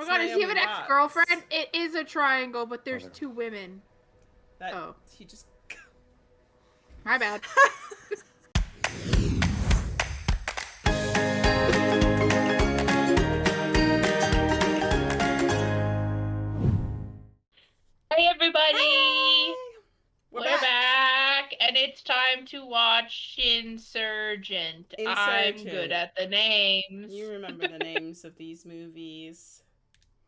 Oh god, is he an ex-girlfriend? It is a triangle, but there's two women. He just... My bad. Hey everybody! Hey! We're back, and it's time to watch Insurgent. I'm good at the names. You remember the names of these movies.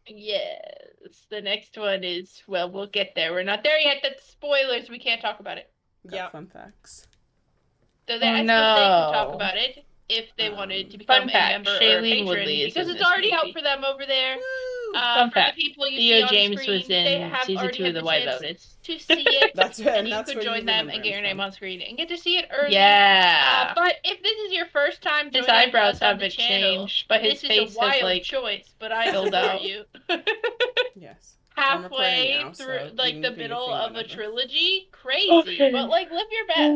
Yes. The next one is, well, we'll get there. We're not there yet. That's spoilers. We can't talk about it. Yeah. Fun facts. So I suppose they could talk about it if they wanted to become a member or a patron, because it's already out for them over there. For the people you see on James screen, was in they have season already 2 had of the the White chance Lotus. to see it, and you could where join you them and get your name from. on screen and get to see it early. Yeah. But if this is your first time joining his eyebrows us on the haven't channel, changed, but his this face is a wild has, like, choice, but I filled support out. you. Yes. Halfway now, through, so like, the middle of a whenever. trilogy, crazy, but, like, live your best.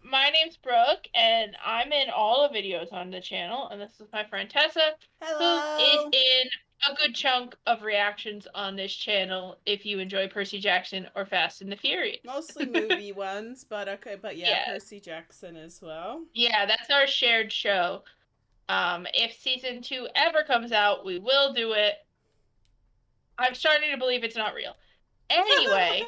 My name's Brooke, and I'm in all the videos on the channel, and this is my friend Tessa, Hello. who is in a good chunk of reactions on this channel if you enjoy Percy Jackson or Fast and the Furious. Mostly movie ones, but okay, but yeah, Percy Jackson as well. Yeah, that's our shared show. If season 2 ever comes out, we will do it. I'm starting to believe it's not real. Anyway,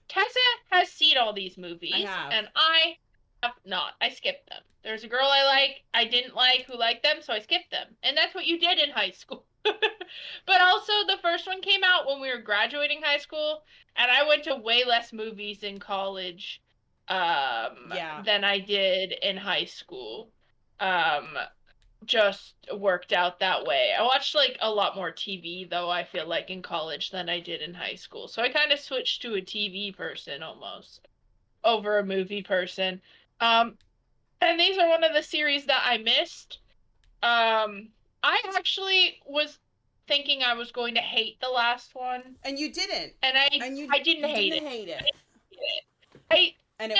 Tessa has seen all these movies, and I have not. I skipped them. There's a girl I didn't like, who liked them, so I skipped them. And that's what you did in high school. But also, the first one came out when we were graduating high school, and I went to way less movies in college than I did in high school. Just worked out that way. I watched, like, a lot more TV, though, I feel like, in college than I did in high school. So I kind of switched to a TV person, almost, over a movie person. And these are one of the series that I missed. I actually was thinking I was going to hate the last one. And you didn't. And I didn't hate it. And it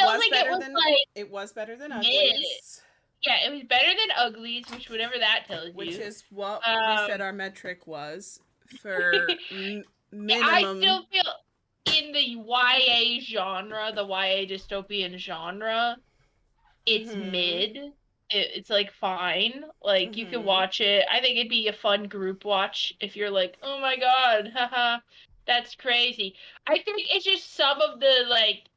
was better than Uglies. Yeah, it was better than Uglies, which whatever that tells you. Which is what we said our metric was for minimum. I still feel in the YA genre, the YA dystopian genre, it's mid. It's like fine. Like you can watch it. I think it'd be a fun group watch if you're like, oh my god, haha, that's crazy. I think it's just some of the, like,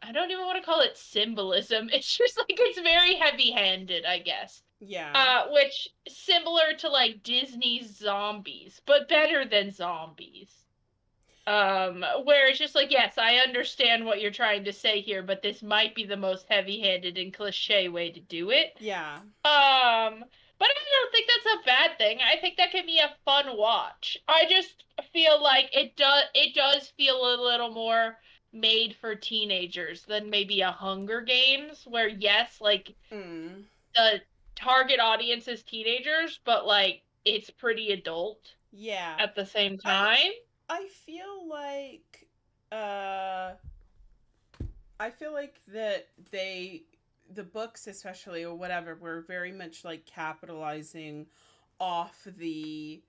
I don't even want to call it symbolism. It's just like it's very heavy-handed, I guess. Yeah. Which similar to like Disney's Zombies, but better than Zombies. Where it's just like, yes, I understand what you're trying to say here, but this might be the most heavy-handed and cliche way to do it. Yeah. But I don't think that's a bad thing. I think that can be a fun watch. I just feel like it does feel a little more made for teenagers than maybe a Hunger Games, where yes, like the target audience is teenagers, but like it's pretty adult. Yeah. At the same time, I feel like that the books especially, or whatever, were very much like capitalizing off the,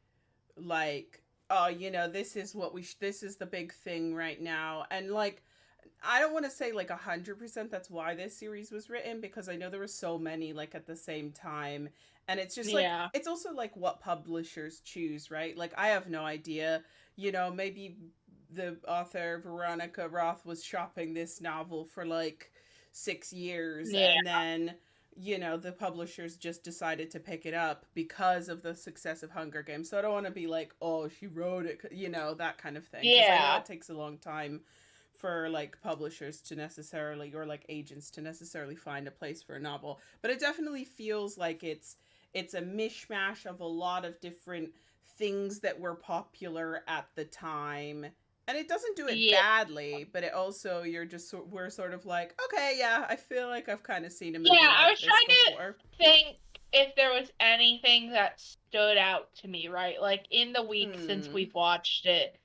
like, oh, you know, this is what this is the big thing right now. And like, I don't want to say like 100% that's why this series was written, because I know there were so many like at the same time. And it's just like, it's also like what publishers choose, right? Like, I have no idea, you know, maybe the author Veronica Roth was shopping this novel for like 6 years, and then, you know, the publishers just decided to pick it up because of the success of Hunger Games. So I don't want to be like, oh, she wrote it, you know, that kind of thing. Yeah. I know it takes a long time for like publishers to necessarily, or like agents to necessarily find a place for a novel. But it definitely feels like it's a mishmash of a lot of different things that were popular at the time. And it doesn't do it badly, but it also, we're sort of like, okay, yeah, I feel like I've kind of seen a movie I was this trying before. To think if there was anything that stood out to me, right? Like, in the week since we've watched it,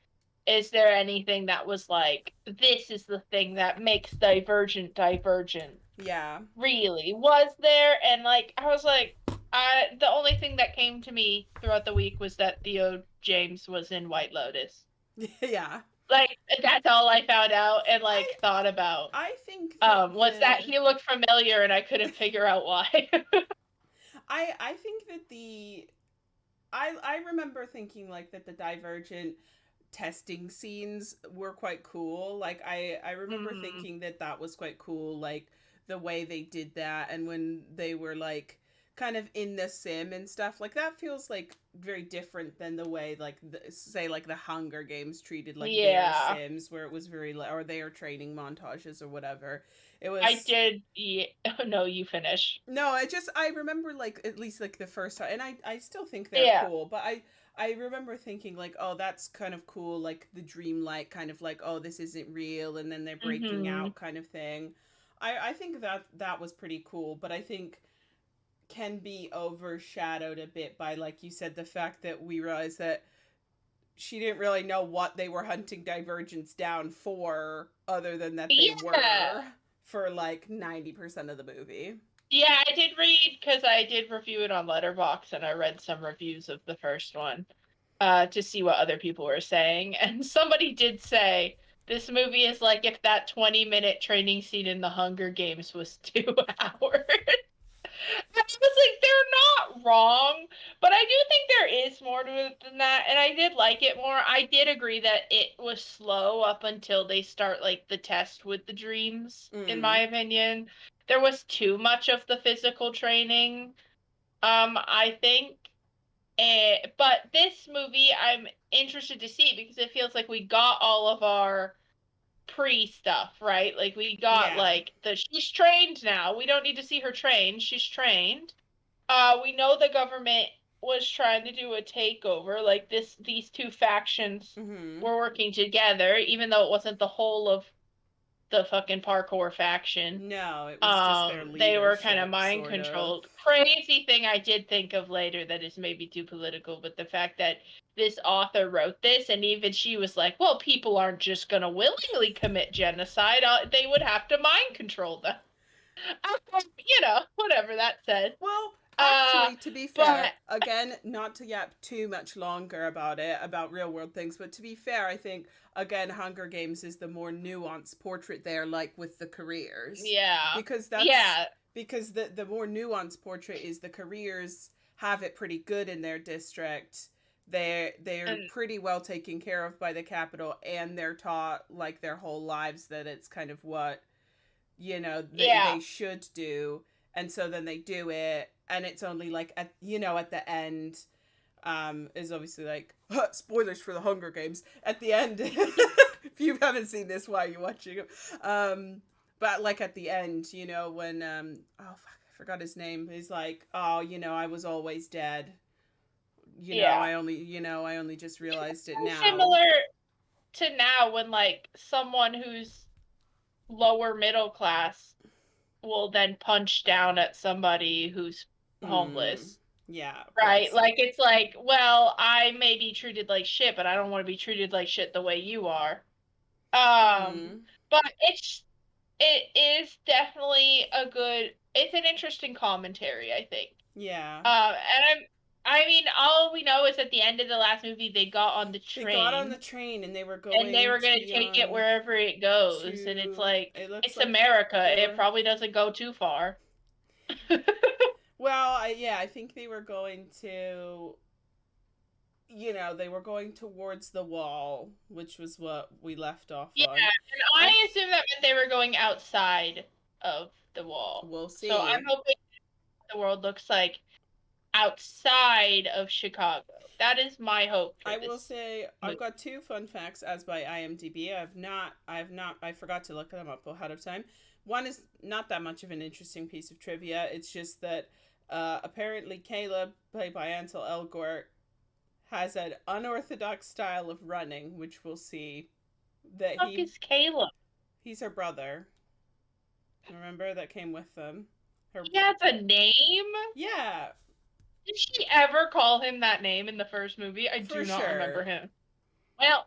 is there anything that was like, this is the thing that makes Divergent Divergent? Yeah. Really? Was there? And like, I was like, The only thing that came to me throughout the week was that Theo James was in White Lotus. Yeah. Like, that's all I found out and, I like, thought about. I think that Was that he looked familiar and I couldn't figure out why. I think that I remember thinking like that the Divergent testing scenes were quite cool. Like I remember thinking that that was quite cool, like the way they did that, and when they were like kind of in the sim and stuff, like that feels like very different than the way like say like the Hunger Games treated like their Yeah. sims, where it was very or their training montages or whatever. It I was did. Yeah. No, you finish. no, I remember like at least like the first time, and I still think they're Yeah. cool, but I remember thinking like, oh, that's kind of cool, like the dreamlike kind of like, oh, this isn't real, and then they're breaking Mm-hmm. out kind of thing. I think that that was pretty cool, but I think can be overshadowed a bit by, like you said, the fact that we realized that she didn't really know what they were hunting Divergence down for, other than that they Yeah. were for like 90% of the movie. Yeah, I did read because I did review it on Letterboxd and I read some reviews of the first one to see what other people were saying. And somebody did say this movie is like if that 20-minute training scene in the Hunger Games was 2 hours. I was like, they're not wrong, but I do think there is more to it than that, and I did like it more. I did agree that it was slow up until they start like the test with the dreams, in my opinion. There was too much of the physical training, I think. But this movie I'm interested to see because it feels like we got all of our pre stuff, right? Like we got Yeah. like she's trained now. We don't need to see her trained. She's trained. We know the government was trying to do a takeover. Like these two factions Mm-hmm. were working together, even though it wasn't the whole of the fucking parkour faction. No, it was just their They were kind of leadership, mind sort of. controlled. Crazy thing I did think of later that is maybe too political, but the fact that this author wrote this, and even she was like, "Well, people aren't just gonna willingly commit genocide; they would have to mind control them." Whatever that said. Well, Uh, actually, to be but fair, again, not to yap too much longer about it, about real world things, but to be fair, I think, again, Hunger Games is the more nuanced portrait there, like with the careers. yeah, Because that's yeah, because the more nuanced portrait is the careers have it pretty good in their district. They're and pretty well taken care of by the capital, and they're taught like their whole lives that it's kind of what yeah, they should do, and so then they do it, and it's only like at the end, is obviously like spoilers for the Hunger Games at the end. If you haven't seen this, why are you watching it? But like at the end, when oh fuck, I forgot his name, he's like, oh, I was always dead, yeah. I only just realized it now. Similar to now when like someone who's lower middle class will then punch down at somebody who's Mm, homeless. yeah, of Right? course. Like it's like, well, I may be treated like shit, but I don't want to be treated like shit the way you are. Mm, But it is definitely it's an interesting commentary, I think. yeah. I mean, all we know is at the end of the last movie they got on the They got on the train train and they were and they going were to gonna be take it on wherever it goes, and it's to. like It looks it's like America. they It were. probably doesn't go too far. Well, I think they were going to. They were going towards the wall, which was what we left off Yeah, on. and I. I assume that meant they were going outside of the wall. We'll So I'm see. hoping the world looks like outside of Chicago. That is my hope for I will this say I've movie. got two fun facts as by IMDb. I forgot to look them up ahead of time. One is not that much of an interesting piece of trivia. It's just that apparently Caleb, played by Ansel Elgort, has an unorthodox style of running, which we'll see that Fuck is Caleb? he's her brother. Remember that came with them. Her He has a name? Yeah, Did she ever call him that name in the first movie? I for do not remember sure. him. Well,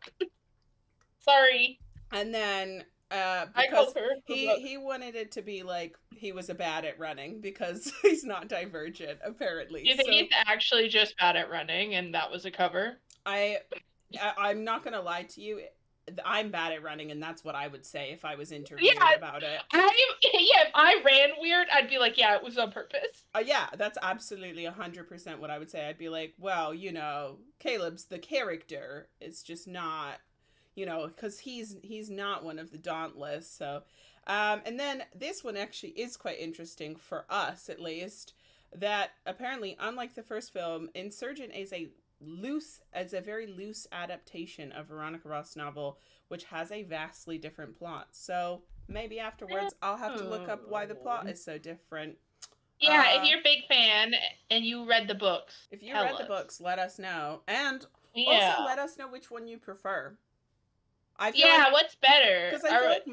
sorry. And then I because concur. he wanted it to be like he was a bad at running because he's not Divergent apparently. Do you think So he's actually just bad at running and that was a cover? I'm not gonna lie to you. I'm bad at running, and that's what I would say if I was interviewed Yeah, about it. If I ran weird, I'd be like, yeah, it was on purpose. Yeah, that's absolutely 100% what I would say. I'd be like, well, Caleb's the character. It's just not, because he's not one of the Dauntless. So, and then this one actually is quite interesting for us, at least, that apparently, unlike the first film, Insurgent is a very loose adaptation of Veronica Roth's novel, which has a vastly different plot. So maybe afterwards I'll have to look up why the plot is so different. Yeah, if you're a big fan and you read the books, if you read the books, let us know, and yeah. also let us know which one you prefer. What's better? Because I feel like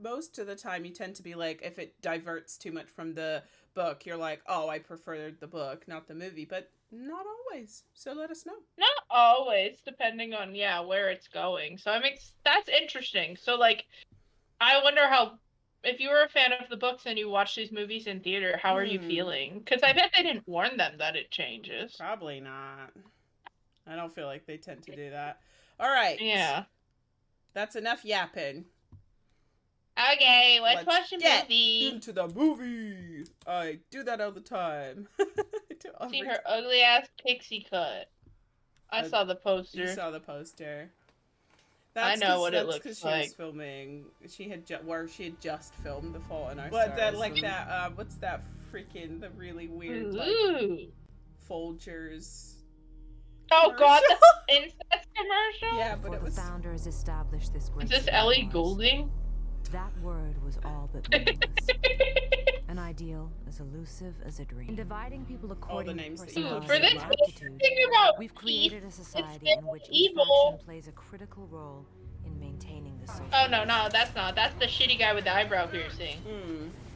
most of the time you tend to be like, if it diverts too much from the book, you're like, oh, I prefer the book, not the movie, but not always. So let us know. Not always, depending on where it's going. So that's interesting. So like, I wonder if you were a fan of the books and you watch these movies in theater, how are you feeling? Because I bet they didn't warn them that it changes. Probably not. I don't feel like they tend to do that. All right. Yeah. That's enough yapping. Okay, let's watch the movie. Into the movie. I do that all the time. See her ugly ass pixie cut. I saw the poster. You saw the poster. I know what it looks because like. she was filming. She had just filmed The Fault in Our Stars. What's that freaking the really weird Folgers. Oh God, the incest commercial. Yeah, but it was. Founders established this great. Is this Ellie Goulding? That word was all but meaningless. An ideal as elusive as a dream. In dividing people according to personality for this and aptitude, we've created a society in which each faction plays a critical role in maintaining the social. Oh no, that's not. That's the shitty guy with the eyebrow piercing.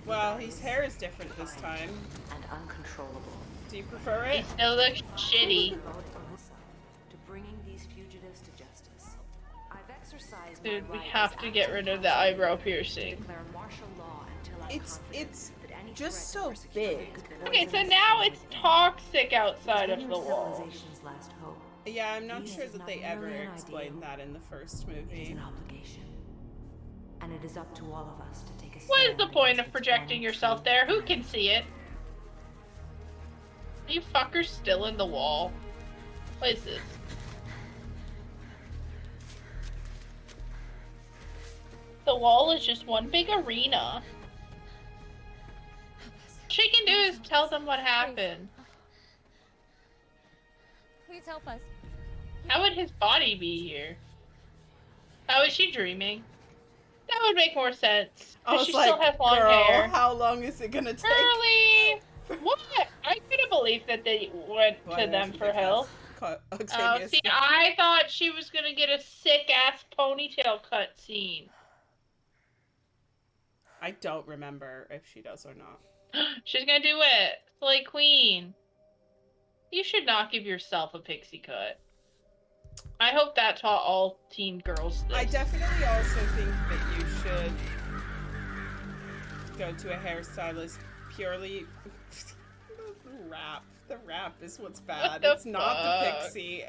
Well, his hair is different this time. And uncontrollable. Do you prefer it? He still looks shitty. To bringing these fugitives to justice. I've exercised. Dude, we have to get rid of the eyebrow piercing. It's just so big. Okay, so now it's toxic outside of the wall. Yeah, I'm not sure that they ever explained that in the first movie. And it is up to all of us to take a stand. What is the point of projecting yourself there? Who can see it? Are you fuckers still in the wall? What is this? The wall is just one big arena. All she can do is tell them what happened. Please help us. How would his body be here? How is she dreaming? That would make more sense. She still has long hair. How long is it gonna take? Girlie! What? I couldn't believe that they went to them for help. See, I thought she was gonna get a sick-ass ponytail cut scene. I don't remember if she does or not. She's gonna do it. Slay Queen. You should not give yourself a pixie cut. I hope that taught all teen girls this. I definitely also think that you should go to a hairstylist purely... The rap is what's bad. It's not the pixie.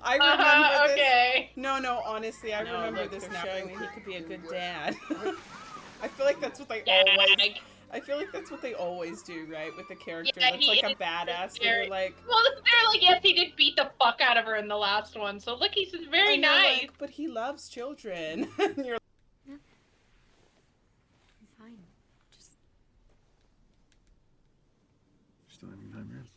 I remember this. Okay. No, honestly, I remember this now showing that he could be a good dad. I feel like that's what they always... I feel like that's what they always do, right? With the character that's like a badass. They're like... Well, they're like, yes, he did beat the fuck out of her in the last one. So look, he's very nice. Like, but he loves children. And you're Nothing. I'm fine. Just... Still having nightmares?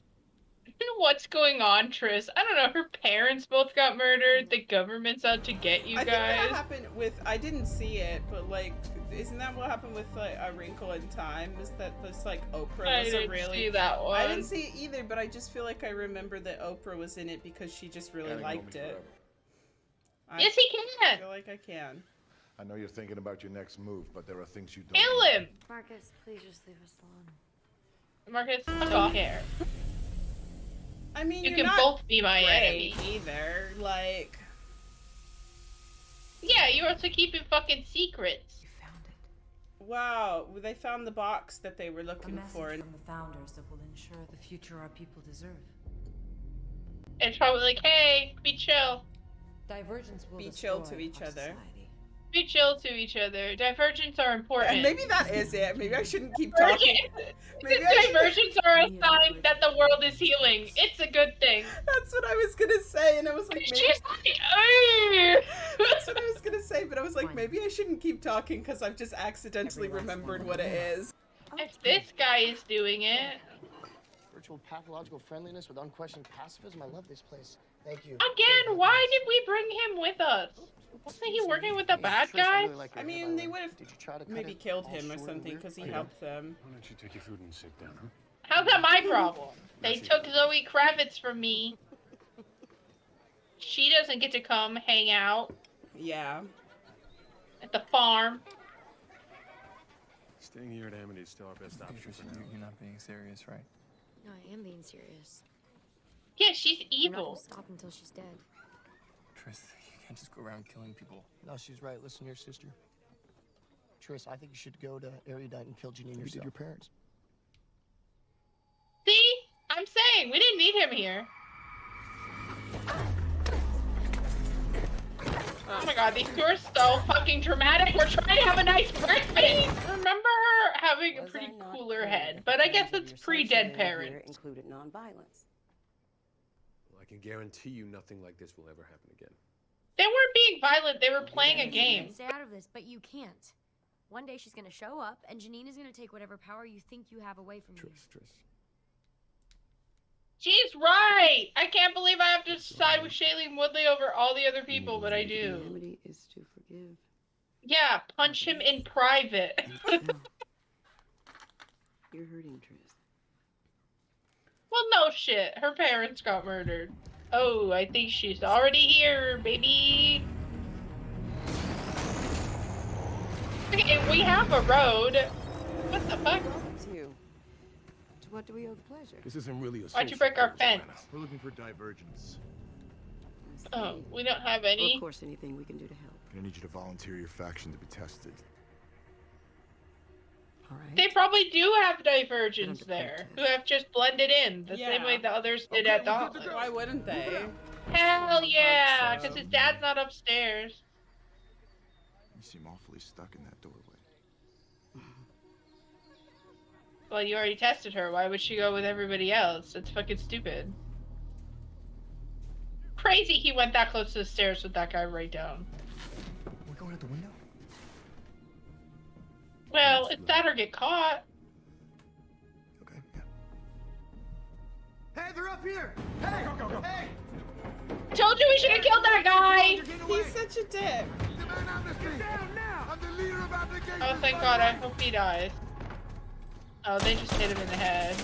What's going on, Triss? I don't know. Her parents both got murdered. The government's out to get you guys. I think that happened with... I didn't see it, but like... Isn't that what happened with like A Wrinkle in Time? Is that this like Oprah was a really... I didn't see that one. I didn't see it either, but I just feel like I remember that Oprah was in it because she just really liked it. Yes, he can. I feel like I can. I know you're thinking about your next move, but there are things you don't. Kill him, Marcus, please just leave us alone. Marcus. I don't care. I mean, you you're can not both be my enemy either. Like, Yeah, you're also keeping fucking secrets. You found it. Wow, they found the box that they were A looking message for. from the founders that will ensure the future our people deserve. It's probably like, hey, be chill. Divergence will Be destroy chill to each our other. society. Be chill to each other. Divergents are important. And maybe that is it. Maybe I shouldn't keep talking. Maybe I should... Divergents are a sign that the world is healing. It's a good thing. That's what I was gonna say, and I was like, maybe... She's like, "Ugh." That's what I was gonna say, but I was like, maybe I shouldn't keep talking because I've just accidentally remembered what it is. If this guy is doing it. Virtual pathological friendliness with unquestioned pacifism. I love this place. Thank you. Again, why did we bring him with us? Wasn't he working with the bad guy? I mean, they would have maybe killed him or something because he helped them. Why don't you take your food and sit down, huh? How's that my problem? They took Zoe Kravitz from me. She doesn't get to come hang out Yeah. at the farm. Staying here at Amity is still our best option for now. You're not being serious, right? No, I am being serious. Yeah, she's I'm not evil. gonna stop until she's dead. Triss, you can't just go around killing people. No, she's right. Listen here, sister. Triss, I think you should go to Erudite and kill Janine yourself. You did your parents. See? I'm saying, we didn't need him here. Oh my god, these two are so fucking dramatic. We're trying to have a nice birthday. Remember her having a pretty cooler head, but I guess it's pre-dead parents. Included non-violence. Well, I can guarantee you nothing like this will ever happen again. They weren't being violent, they were playing a game. Stay out of this, but you can't. One day she's gonna show up, and Janine is gonna take whatever power you think you have away from you. Triss. She's right! I can't believe I have to side with Shailene Woodley over all the other people, but I do. Amity is to forgive. Yeah, punch him in private. You're hurting, Triss. Well, no shit. Her parents got murdered. Oh, I think she's already here, baby. Okay, we have a road. What the fuck? To you. To what do we owe the pleasure? This isn't really a Why'd you break our fence? We're looking for divergence. Oh, we don't have Well, any. of course, anything we can do to help. I need you to volunteer your faction to be tested. All right. They probably do have divergents Under there, protest. who have just blended in the same Yeah. way the others did at Dauntless. Why wouldn't they? Hell yeah, because his dad's not upstairs. You seem awfully stuck in that doorway. Well, you already tested her. Why would she go with everybody else? It's fucking stupid. Crazy he went that close to the stairs with that guy right down. We're going out the window? Well, it's that or get caught. Okay, yeah. Hey, they're up here! Hey! Go, go, go! Hey! Told you we should have killed that guy! He's such a dick. Oh, thank God, I hope he dies. Oh, they just hit him in the head.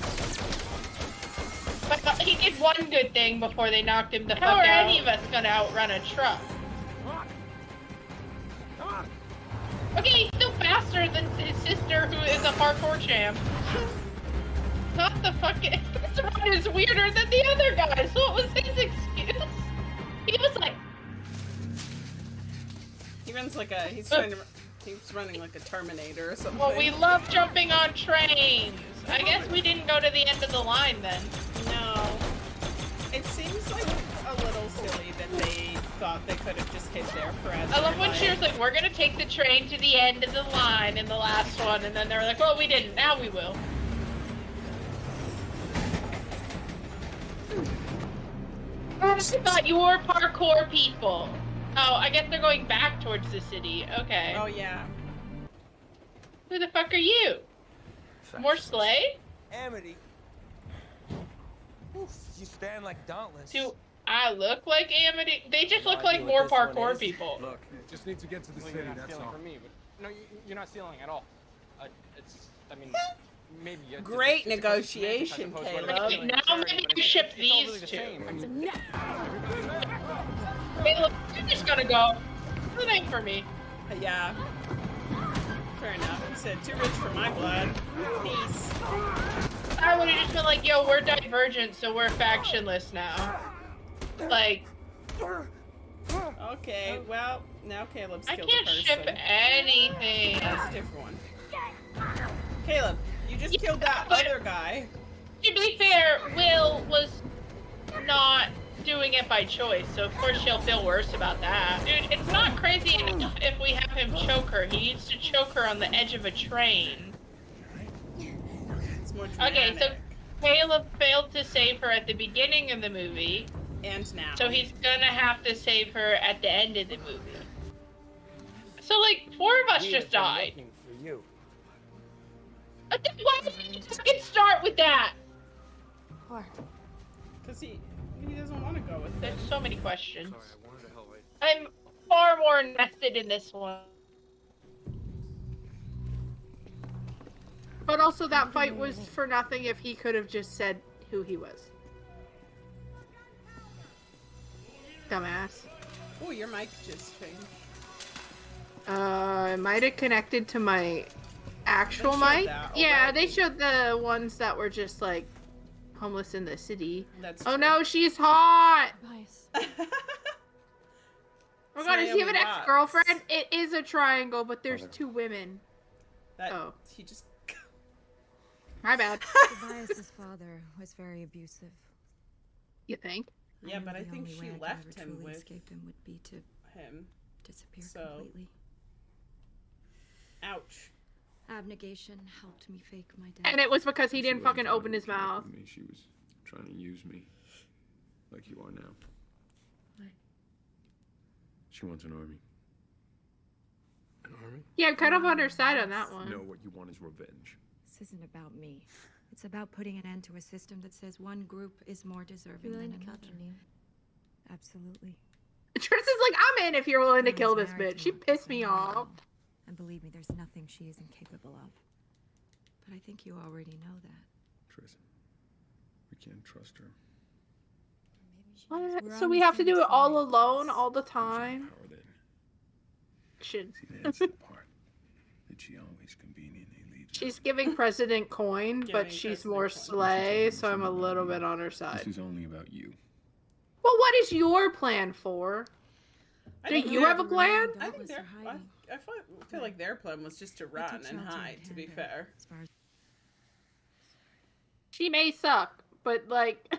But he did one good thing before they knocked him the fuck out. How are any of us gonna outrun a truck? Okay, he's still faster than his sister, who is a parkour champ. Not the fucking... This one is weirder than the other guys. What was his excuse? He was like... He runs like a... He's trying to... He's running like a Terminator or something. Well, we love jumping on trains. I guess we didn't go to the end of the line then. No. It seems like a little silly that they thought they could have just hit there forever. I love when she was like, we're gonna take the train to the end of the line in the last one, and then they were like, well, we didn't, now we will. I thought you were parkour people. Oh, I guess they're going back towards the city. Okay. Oh, yeah. Who the fuck are you? More Slay? Amity. Oof, you stand like Dauntless. Do I look like Amity? They just look like more parkour people. Look, just need to get to the city, that's all. For me, but no, you're not stealing at all. It's, I mean, maybe. Great negotiation, Caleb. Okay, now maybe you ship these two. Caleb, you're just gonna go. That ain't for me. Yeah. Fair enough. He said, too rich for my blood. Peace. I would have just been like, yo, we're Divergent, so we're factionless now. Like, Okay, well, now Caleb's I killed can't a person. ship anything. That's a different one. Caleb, you just killed that but- other guy. To be fair, Will was not doing it by choice, so of course she'll feel worse about that. Dude, it's not crazy enough if we have him choke her. He needs to choke her on the edge of a train. It's more Okay, so dramatic. Caleb failed to save her at the beginning of the movie, And now. so he's gonna have to save her at the end of the movie. So, like, 4 of us just died. For you. Why did you fucking start with that? Because he doesn't want to go with it. There's so many questions. Sorry, I wanted to help. I'm far more invested in this one. But also that fight was for nothing if he could have just said who he was. Dumbass. Oh, your mic just changed. It might have connected to my actual They showed mic. that Yeah, already. they showed the ones that were just like homeless in the city. That's Oh true. no, she's hot! Bias. Oh my god, does he have an Naomi Watts. ex-girlfriend? It is a triangle, but there's Mother. 2 women. That, Oh. He just... My bad. Tobias's father was very abusive. You think? Yeah, but I the think only she way I could left ever him truly with escape him would be to him. disappear So- completely. Ouch. Abnegation helped me fake my death. And it was because he She didn't wasn't fucking trying open to his connect mouth. with me. She was trying to use me. Like you are now. What? She wants an army. An army? Yeah, I'm kind of on her side on that one. No, what you want is revenge. This isn't about me. It's about putting an end to a system that says one group is more deserving You willing than to kill another. Janine? Absolutely. Triss is like, I'm in if you're willing to I kill was this married bitch. to She one for pissed so me long off. now, and believe me, there's nothing she isn't capable of. But I think you already know that. Triss, we can't trust her. What? We're So on we the have to same do it all side. alone all the Who's time? empowered in? Should. See, that's the part that she always conveniently leaves. She's giving President coin, but Giving she's President more coin. slay, so I'm a little bit on her This side. is only about you. Well, what is your plan for? I Do think you their- have a plan? I think their, I feel like their plan was just to run and hide, to be fair. As far as She may suck, but like,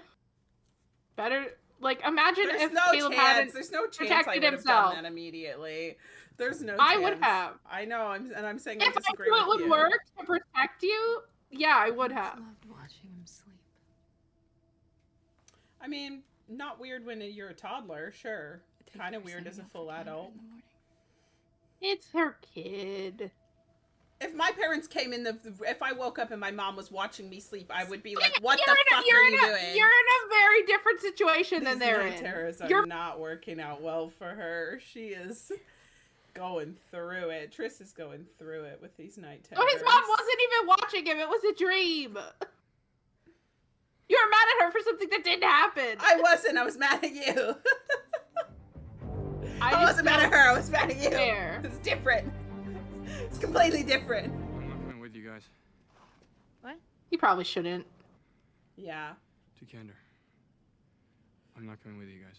better. Like, imagine There's if no Caleb chance. hadn't There's no chance I protected would have himself. done that immediately. There's no I chance. would have. I know, I'm saying I If I disagree knew with it would you. work to protect you, yeah, I would have. loved watching him sleep. I mean, not weird when you're a toddler, sure. I take Kind of her weird as a setting up full for Canada adult. in the morning. It's her kid. If my parents came in if I woke up and my mom was watching me sleep, I would be like, "What You're the in a- fuck you're are in you a- doing?" You're in a very different situation than These they're night in. terrors are You're not working out well for her. She is going through it. Triss is going through it with these night terrors. Oh, his mom wasn't even watching him. It was a dream. You were mad at her for something that didn't happen. I wasn't. I was mad at you. I just wasn't mad at don't her. I was mad at you. care. It's different. It's completely different. I'm not coming with you guys. You probably shouldn't. Yeah. To Candor. I'm not coming with you guys.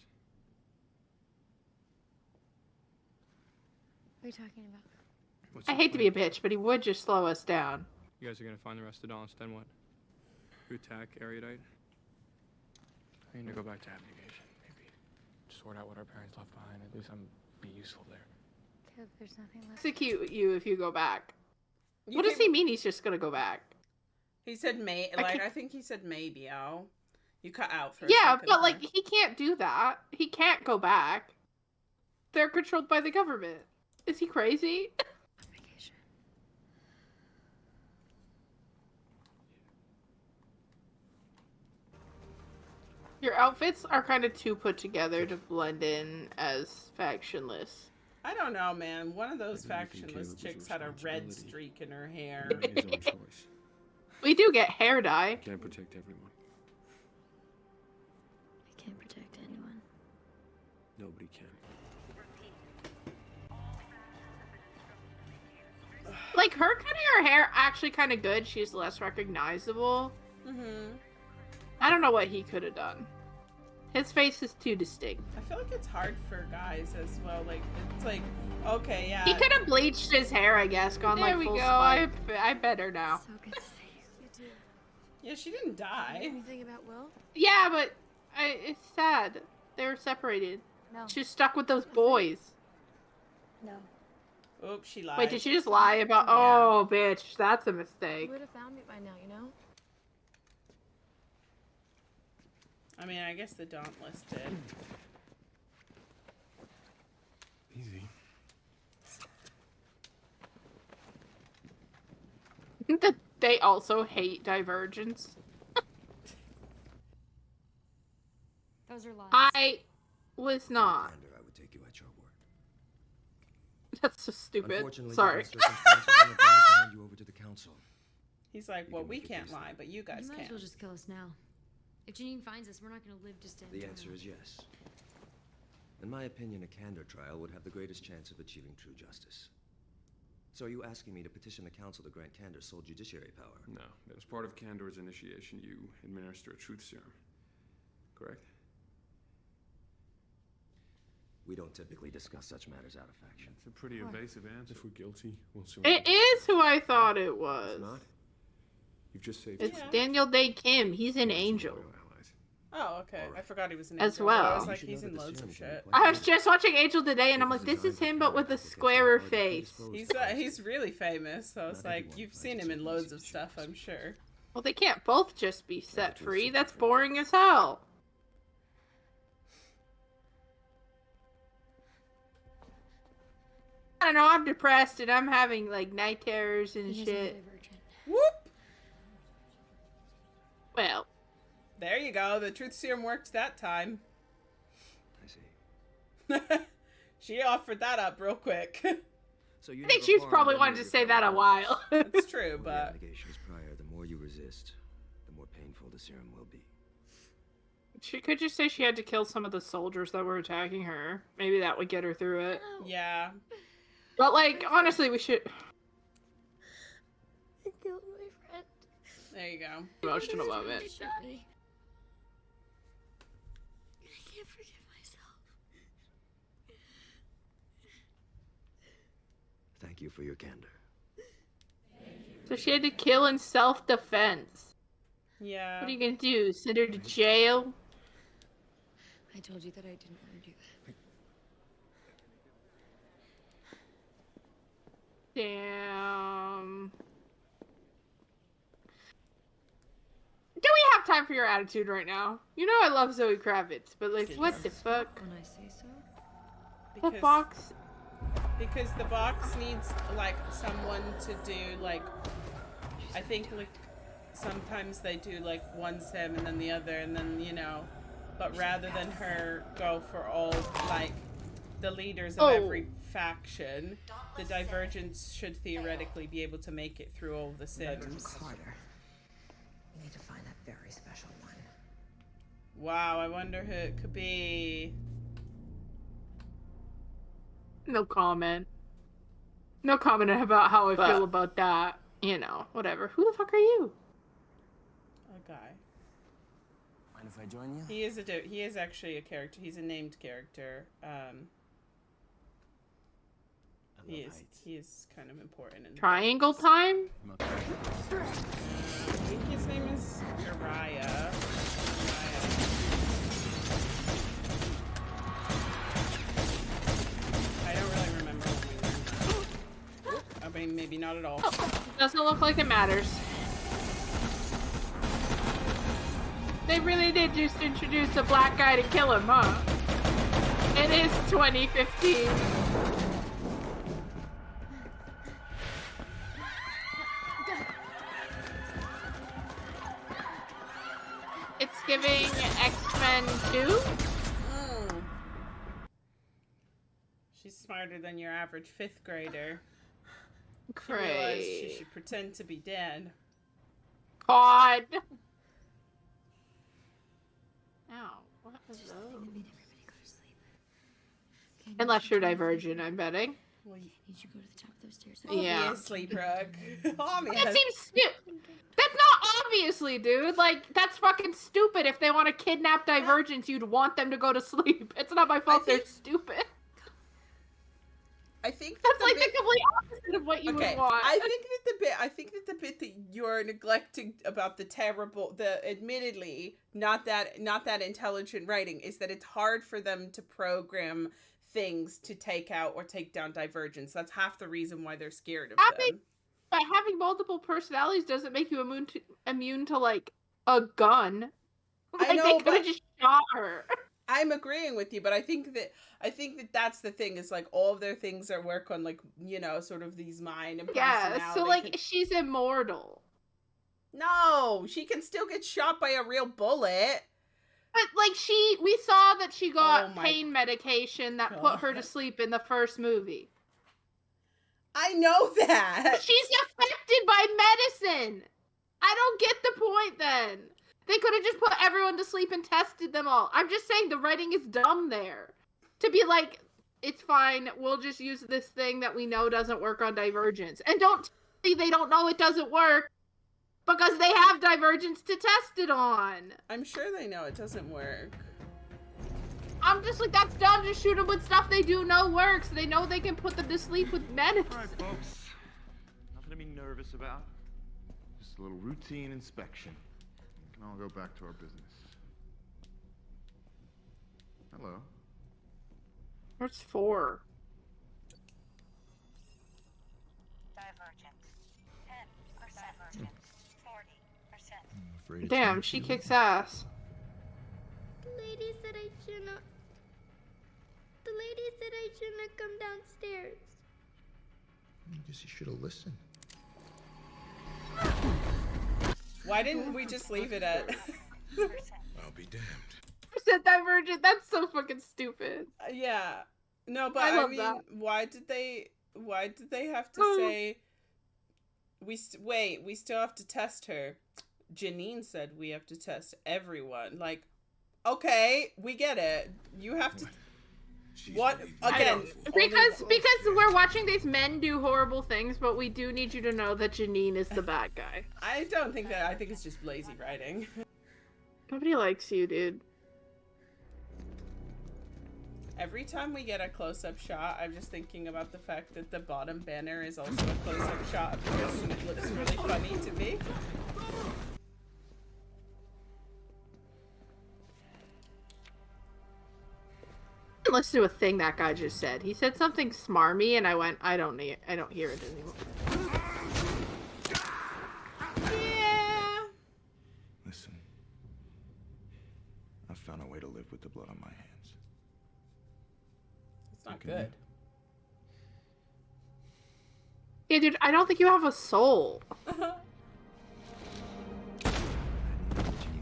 What are you talking about? What's I the hate to be a plan? bitch, but he would just slow us down. You guys are gonna find the rest of Dallas, then what? You attack Erudite? I need to go back to abnegation. Maybe sort out what our parents left behind. At least I'm be useful there. Caleb, there's nothing left. Execute you if you go back. You What does can- he mean he's just gonna go back? He said may. I Like can't- I think he said maybe. Al. You cut out for a Yeah, second but like there. he can't do that. He can't go back. They're controlled by the government. Is he crazy? Vacation. Your outfits are kind of too put together to blend in as factionless. I don't know, man. One of those I didn't think factionless Caleb was a chicks had a red responsibility. streak in her hair. He made his own choice. We do get hair dye. Can't protect everyone. I can't protect anyone. Nobody can. Like her cutting her hair actually kind of good. She's less recognizable. Mm-hmm. I don't know what he could have done. His face is too distinct. I feel like it's hard for guys as well. Like, it's like, okay, yeah. He could have bleached his hair, I guess, gone There like we full go. spike. I better now. So good to see you. You too. Yeah, she didn't die. Anything about Will? Yeah, but it's sad. They were separated. No. She's stuck with those boys. No. Oops, she lied. Wait, did she just lie about? Yeah. Oh, bitch, that's a You mistake. would have found me by now, you know? I mean, I guess the Dauntless did. Easy. That they also hate Divergence. Those are lies. I was not. Commander, I would take you at your word. That's so stupid. Unfortunately, Sorry. given circumstances, I'm obliged to hand you over to the council. He's like, You well, can we make your can't case. lie, but you guys You might as can. well just kill us now. If Janine finds us, we're not gonna live just to The answer is yes. In my opinion, a candor trial would have the greatest chance of achieving true justice. So are you asking me to petition the council to grant candor sole judiciary power? No, as part of Candor's initiation, you administer a truth serum. Correct? We don't typically discuss such matters out of faction. It's a pretty evasive answer. If we're guilty, we'll soon. It is who I thought it was. It's not. You've just saved. It's Yeah. Daniel Day Kim. He's an angel. Oh, okay. I forgot he was an As angel, but I well. was You like, should he's know in that the loads of serum shit. can be I was just watching Angel today, and I'm like, this is him, but with a squarer face. He's really famous, so it's like, you've seen him in loads of stuff, I'm sure. Well, they can't both just be set free. That's boring as hell. I don't know. I'm depressed, and I'm having like night terrors and He's shit. not Divergent. Whoop! Well, There you go. The truth serum worked that time. I see. She offered that up real quick. So you I think never she's farmed probably any wanted of to your say that a fellow while. That's true, The more the but allegations prior, the more you resist, the more painful the serum will be. She could just say she had to kill some of the soldiers that were attacking her. Maybe that would get her through it. yeah. But like, honestly, we should. I killed my friend. There you go. Emotional moment. Shoot me. I can't forgive myself. Thank you for your candor. So she had to kill in self-defense. Yeah. What are you gonna do? Send her to jail? I told you that I didn't want to do that. Damn. Do we have time for your attitude right now? You know I love Zoe Kravitz, but like, what the fuck? When I say so. The box. Because the box needs like someone to do like, I think like sometimes they do like one sim and then the other and then, you know, but rather than her go for all like the leaders of every faction, the Divergents should theoretically be able to make it through all the sims. Carter. We need to find that very special one. Wow, I wonder who it could be. No comment. No comment about how I feel about that. You know, whatever. Who the fuck are you? A guy. Mind if I join you? He is actually a character. He's a named character. He is kind of important in the Triangle time? I think his name is Uriah. I don't really remember when we learned that. I mean, maybe not at all. Doesn't look like it matters. They really did just introduce a black guy to kill him, huh? It is 2015. It's giving X-Men 2? She's smarter than your average 5th grader. She realized she Great. should pretend to be dead. God. Ow. What is that? Unless you're Divergent, I'm betting. Well, Need you go to the top of those stairs. Yeah. obviously, Brooke. That seems stupid. That's not obviously, dude. Like, that's fucking stupid. If they want to kidnap Divergents, you'd want them to go to sleep. It's not my fault they're stupid. I think that's like the complete opposite of what you would want. I think that the bit that you're neglecting about the admittedly not that intelligent writing is that it's hard for them to program things to take out or take down Divergence. That's half the reason why they're scared of them. But having multiple personalities doesn't make you immune to like a gun. Like, I know, they could have just shot her. I'm agreeing with you, but I think that that's the thing is like all of their things are work on like, you know, sort of these mind and personality. Yeah, so like she's immortal. No, she can still get shot by a real bullet. But like we saw that she got pain medication that put her to sleep in the first movie. I know that. But she's affected by medicine. I don't get the point then. They could have just put everyone to sleep and tested them all. I'm just saying the writing is dumb there. To be like, it's fine, we'll just use this thing that we know doesn't work on Divergence. And don't tell me they don't know it doesn't work because they have Divergence to test it on. I'm sure they know it doesn't work. I'm just like, that's dumb. Just shoot them with stuff they do know works. They know they can put them to sleep with medicine. All right, folks. Nothing to be nervous about. Just a little routine inspection. We can all go back to our business. Hello. What's 4? Divergent. 10%. 40%. Damn, she kicks ass. The lady said I shouldn't. The lady said I shouldn't come downstairs. I guess you should have listened. Why didn't we just leave it at? I'll be damned. Percent Divergent. That's so fucking stupid. Yeah. No, but I I mean, that. why did they have to say? We still have to test her. Janine said we have to test everyone. Like, okay, we get it. You have to. What again? Because we're watching these men do horrible things, but we do need you to know that Janine is the bad guy. I don't think that. I think it's just lazy writing. Nobody likes you, dude. Every time we get a close-up shot, I'm just thinking about the fact that the bottom banner is also a close-up shot of this, and it looks really funny to me. Let's do a thing that guy just said. He said something smarmy, and I went, I don't hear it anymore. Yeah. Listen. I found a way to live with the blood on my hands. It's not good. Yeah, dude, I don't think you have a soul. Janine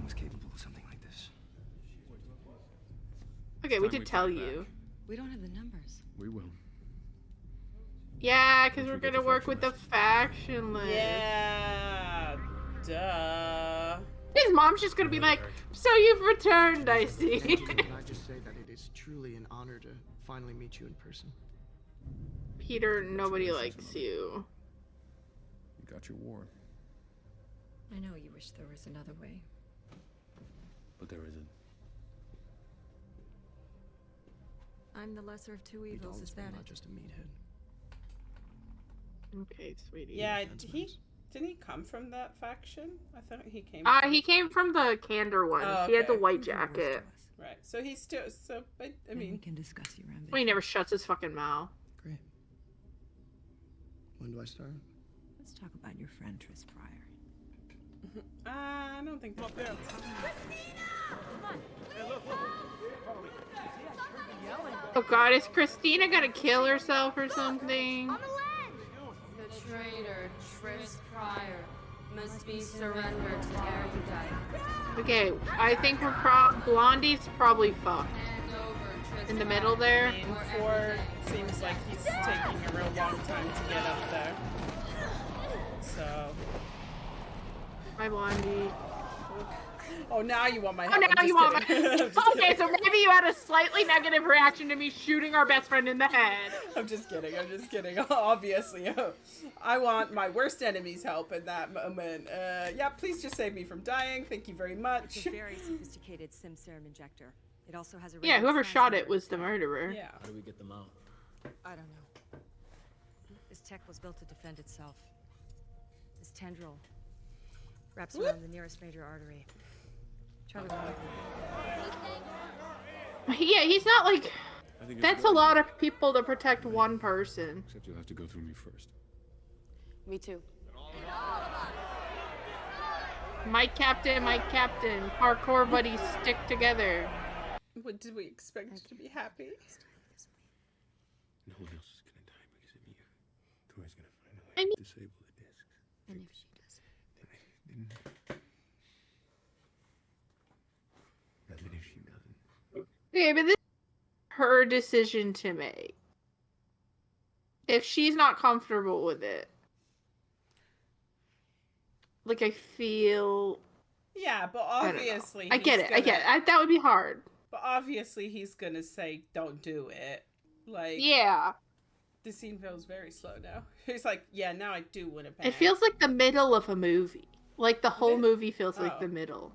was capable of something like this. Okay, we did tell you. We don't have the numbers. We will. Yeah, because we're gonna work with the faction list. Yeah. Duh. His mom's just gonna be like, so you've returned, I see. Can I just say that it is truly an honor to finally meet you in person. Peter, nobody likes you. You got your war. I know you wish there was another way. But there isn't. I'm the lesser of two evils, is that not it? just a meathead. Okay, sweetie. Yeah, didn't he come from that faction? I thought he came. He came from the Candor one. Oh, He had the okay. white jacket. Right. So he's still. So I mean, we can discuss your ambition. Well, he never shuts his fucking mouth. Great. When do I start? Let's talk about your friend Triss Pryor. I don't think that's fair. Oh god, is Christina gonna kill herself or something? The traitor, Triss Pryor, must be surrendered to Erudite. Okay, I think Blondie's probably fucked. In the middle there. And 4 seems like he's taking a real long time to get up there. So. Hi, Blondie. Oh, now you want my Oh, help. now I'm you just want my kidding. I'm just Okay, kidding. so maybe you had a slightly negative reaction to me shooting our best friend in the head. I'm just kidding. I'm just kidding. Obviously, I want my worst enemy's help in that moment. Yeah, please just save me from dying. Thank you very much. It's a very sophisticated sim serum injector. It also has a Yeah, whoever shot it radiotransmitter was the inside. murderer. Yeah. How do we get them out? I don't know. This tech was built to defend itself. This tendril wraps around the nearest major artery. Try to remove it. Yeah, he's not like... I think it's That's a good. lot of people to protect one person. Except you'll have to go through me first. Me too. My captain, parkour buddies stick together. What did we expect you to be happy? No one else is gonna die because of you. Tori's gonna find a way to disable the discs. And if she doesn't? And then if she doesn't. Okay, but this is her decision to make. If she's not comfortable with it. Like, I feel... Yeah, but I don't know. obviously... I get it. That would be hard. But obviously he's gonna say, don't do it. Like... Yeah. The scene feels very slow now. He's like, yeah, now I do want to bang. It feels like the middle of a movie. Like, the whole movie feels like Oh. the middle.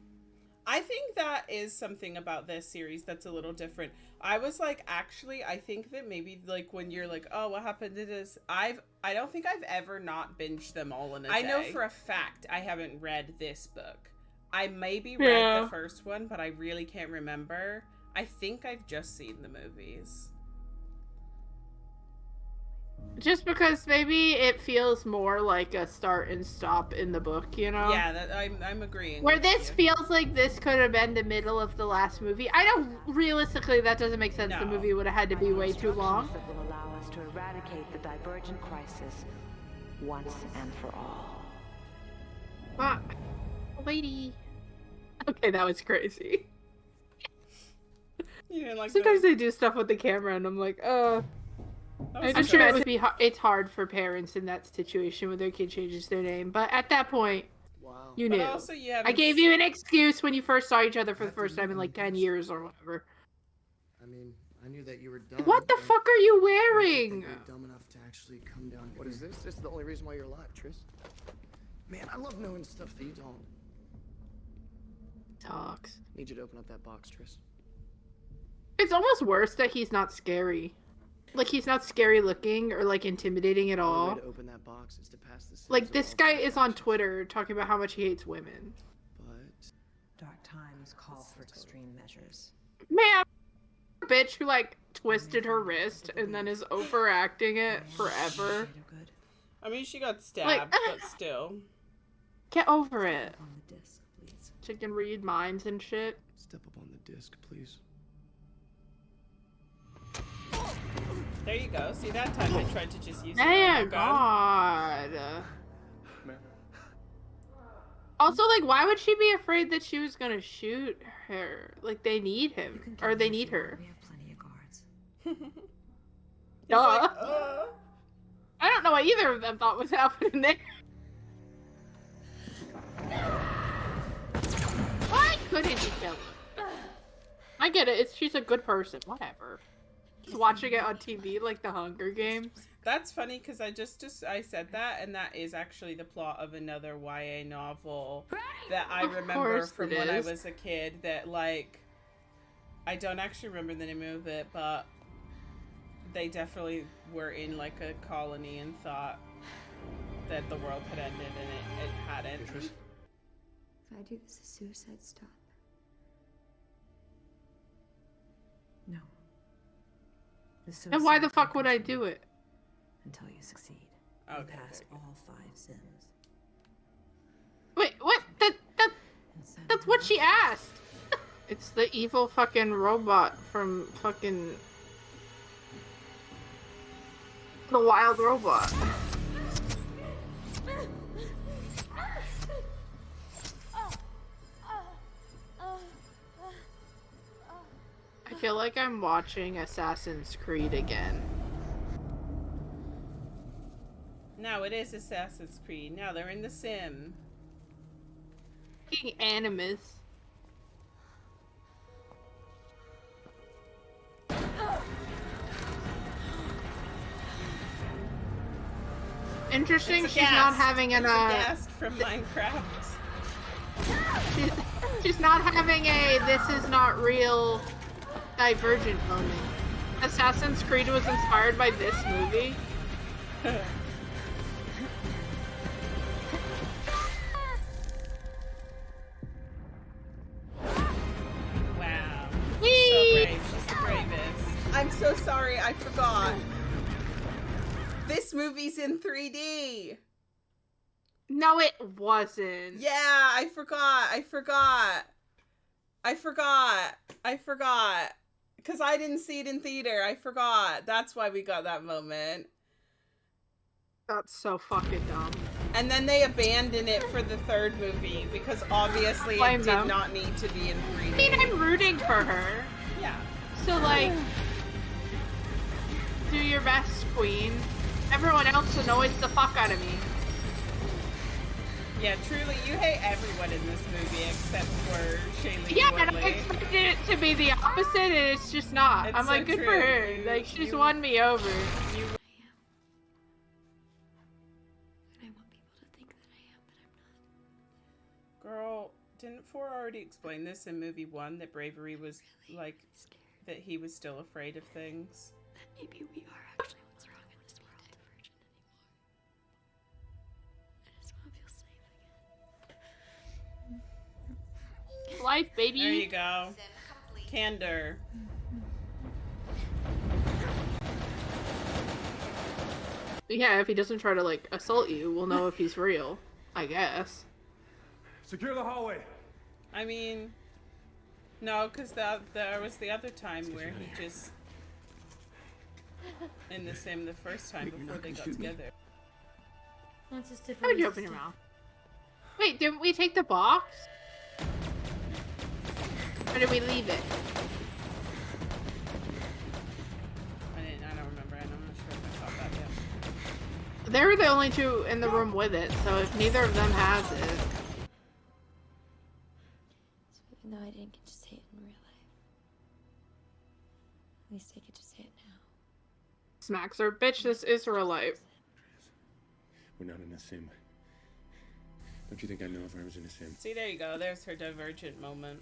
I think that is something about this series that's a little different. I was like, actually, I think that maybe like when you're like, oh, what happened to this? I don't think I've ever not binged them all in a day. I know for a fact I haven't read this book. I maybe read the first one, but I really can't remember. I think I've just seen the movies. Just because maybe it feels more like a start and stop in the book, you know? Yeah, that, I'm agreeing. Where with this you. feels like this could have been the middle of the last movie. I know realistically that doesn't make sense. The movie would have had to be way too long. That will allow us to eradicate the Divergent crisis once and for all. But, lady. Okay, that was crazy. You didn't like Sometimes they do stuff with the camera, and I'm like, I'm sure it would be. It's hard for parents in that situation when their kid changes their name, but at that point, you But knew. also you I haven't gave you an excuse when you first saw each other for the first time in like 10 years or whatever. I mean, I knew that you were dumb. What the fuck are you wearing? You're dumb enough to actually come down here. What is this? This is the only reason why you're alive, Triss. Man, I love knowing stuff that you don't. Talks. Need you to open up that box, Triss. It's almost worse that he's not scary. Like, he's not scary looking or like intimidating at The only all. way to open that box is to pass the Like, this guy is on Twitter talking about how much he hates women. But dark times call for extreme measures. Man, bitch who like twisted her wrist and then is overacting it forever. I mean, she got stabbed, but still. Get over it. On the disc, please. She can read minds and shit. Step up on the disc, please. There you go. See, that time I tried to just use Damn, the gun. God. Also, like, why would she be afraid that she was gonna shoot her? Like, they need him. Or they need her. We have plenty of guards. Duh. Like, I don't know what either of them thought was happening there. Why couldn't you kill her? I get it. She's a good person. Whatever. Just watching it on TV like the Hunger Games. That's funny because I said that, and that is actually the plot of another YA novel that I remember course from it when I is. was a kid. That like, I don't actually remember the name of it, but they definitely were in like a colony and thought that the world had ended, and it hadn't. If I do this, a suicide stop. No. And why the fuck would I do it? Until you succeed. Okay. And pass all 5 sims. Wait, what? That's what she asked. It's the evil fucking robot from fucking The Wild Robot. I feel like I'm watching Assassin's Creed again. No, it is Assassin's Creed. Now they're in the sim. Fucking Animus. Interesting, It's a she's not ghast. having an It's a ghast from Minecraft. she's not having a this is not real Divergent moment. Assassin's Creed was inspired by this movie. Wow. Whee! She's so brave. She's the bravest. I'm so sorry, I forgot. This movie's in 3D. No, it wasn't. Yeah, I forgot. Because I didn't see it in theater. I forgot. That's why we got that moment. That's so fucking dumb. And then they abandoned it for the third movie because obviously it did not need to be in 3D. I mean, I'm rooting for her. Yeah. So, like, do your best, queen. Everyone else annoys the fuck out of me. Yeah, truly, you hate everyone in this movie except for Shailene Yeah, and I Woodley. expected it to be the opposite, and it's just not. It's I'm like, so good true. for her. Like, she's won me over. You... I want people to think that I am, but I'm not. Girl, didn't 4 already explain this in movie 1 that bravery was like that he was still afraid of things? That maybe we are actually what's wrong in this world. Divergent anymore. I just want to feel safe again. Life, baby. There you go. Candor. Yeah, if he doesn't try to, like, assault you, we'll know if he's real. I guess. Secure the hallway. I mean, no, because there was the other time where he just in the same the first time before they got together. That's just How would you open your mouth? Wait, didn't we take the box? Or did we leave it? I don't remember, and I'm not sure if I thought that yet. They were the only two in the room with it, so if neither of them has it. So even though I didn't get to say it in real life, at least I get to say it now. Smacks her. Bitch, this is real life. We're not in the same. Don't you think I know if I was in the same? See, there you go. There's her Divergent moment.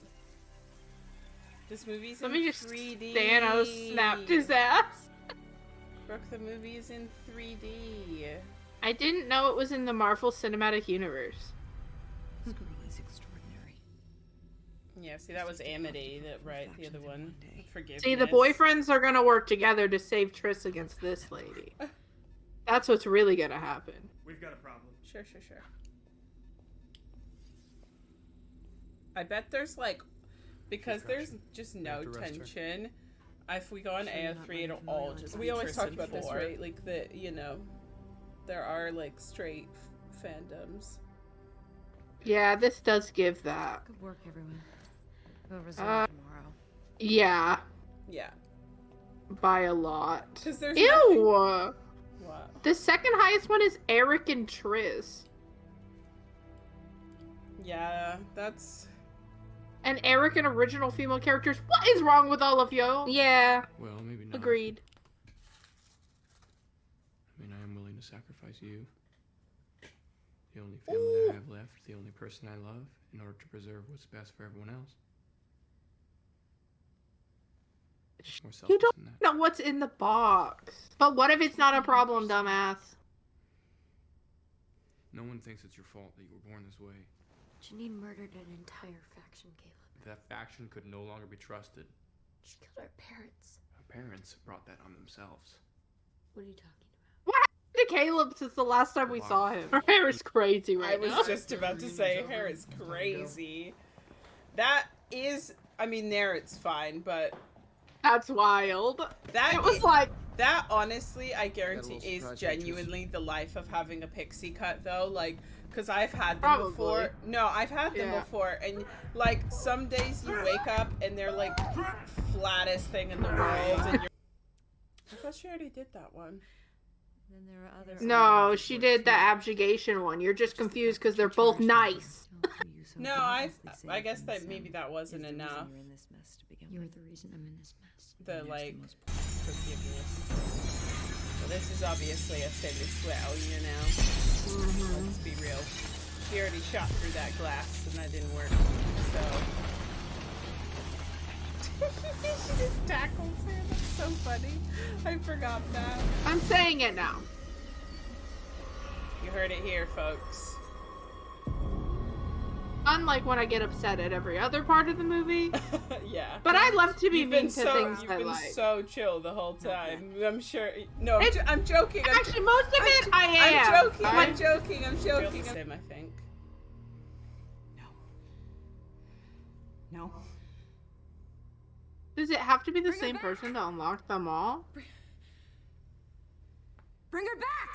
This movie's Let in me just 3D. Thanos snapped his ass. Brooke, the movie is in 3D. I didn't know it was in the Marvel Cinematic Universe. This girl is extraordinary. Yeah, see, that was Amity, right? The other one. Forgiveness. See, the boyfriends are gonna work together to save Triss against this lady. That's what's really gonna happen. We've got a problem. Sure. I bet there's like, because there's just no tension. If we go on AO3, it'll all just be We always Triss talk and about this, 4. right? Like that, you know, there are like straight fandoms. Yeah, this does give that. Good work, everyone. We'll resume tomorrow. Yeah, Yeah. by a lot. Because there's Ew! nothing... What? The second highest one is Eric and Triss. Yeah, that's... And Eric and original female characters. What is wrong with all of you? Yeah. Well, maybe not. Agreed. I mean, I am willing to sacrifice you. The only family I have left, the only person I love, in order to preserve what's best for everyone else. More You selfish don't than that. know what's in the box. But what if it's not a problem, dumbass? No one thinks it's your fault that you were born this way. Janine murdered an entire faction, Caleb. That faction could no longer be trusted. She killed our parents. Our parents brought that on themselves. What are you talking about? What happened to Caleb since the last time we saw him? Her hair is crazy I right was now. just about to say, hair is crazy. That is... I mean, there it's fine, but... That's wild. That It was like... That, honestly, I guarantee little is surprise genuinely the life of having a pixie cut, though. Like, because I've had them Probably. before. No, I've had them Yeah. before. And, like, some days you wake up and they're, like, flattest thing in the world. And you're... I thought she already did that one. Then there are other. No, she did the abjugation one. You're just confused because they're both nice. No, I guess that maybe that wasn't enough. You're in this mess to begin with. You're the reason I'm in this mess. The like forgiveness. Well, this is obviously a thing as well, you know. Let's be real. She already shot through that glass and that didn't work. So she just tackles her. That's so funny. I forgot that. I'm saying it now. You heard it here, folks. Unlike when I get upset at every other part of the movie. Yeah. But I love to be You've mean been to so, things you've I been like. so chill the whole time. I'm sure. No, I'm joking. Actually, most of it I am. I'm joking. I'm joking. Same, I think. No. Does it have to be the same person to unlock them all? Bring her back!